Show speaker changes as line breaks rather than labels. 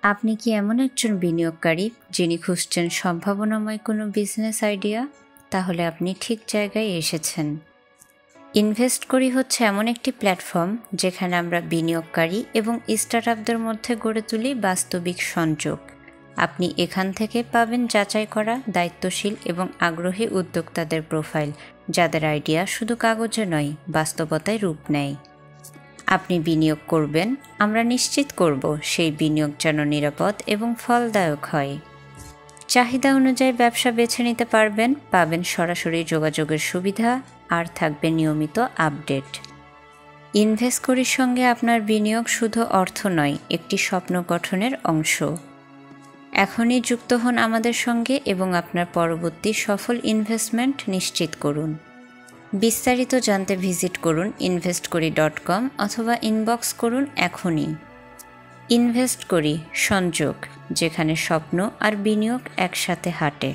আপনি কি এমন একজন বিনিয়োগকারী যিনি খুঁজছেন সম্ভাবনাময় কোনো বিজনেস আইডিয়া? তাহলে আপনি ঠিক জায়গায় এসেছেন। ইনভেস্ট করি হচ্ছে এমন একটি প্ল্যাটফর্ম যেখানে আমরা বিনিয়োগকারী এবং স্টার্টআপদের মধ্যে গড়ে তুলি বাস্তবিক সংযোগ। আপনি এখান থেকে পাবেন যাচাই করা, দায়িত্বশীল এবং আগ্রহী উদ্যোক্তাদের প্রোফাইল, যাদের আইডিয়া শুধু কাগজে নয়, বাস্তবতায় রূপ নেয়। আপনি বিনিয়োগ করবেন, আমরা নিশ্চিত করব সেই বিনিয়োগ যেন নিরাপদ এবং ফলদায়ক হয়। চাহিদা অনুযায়ী ব্যবসা বেছে নিতে পাবেন সরাসরি যোগাযোগের সুবিধা, আর থাকবে নিয়মিত আপডেট। ইনভেস্ট করির সঙ্গে আপনার বিনিয়োগ শুধু অর্থ নয়, একটি স্বপ্ন গঠনের অংশ। এখনই যুক্ত হন আমাদের সঙ্গে এবং আপনার পরবর্তী সফল ইনভেস্টমেন্ট নিশ্চিত করুন। বিস্তারিত জানতে ভিজিট করুন investkori.com অথবা ইনবক্স করুন এখনই। ইনভেস্ট করি, সংযোগ, যেখানে স্বপ্ন আর বিনিয়োগ একসাথে হাঁটে।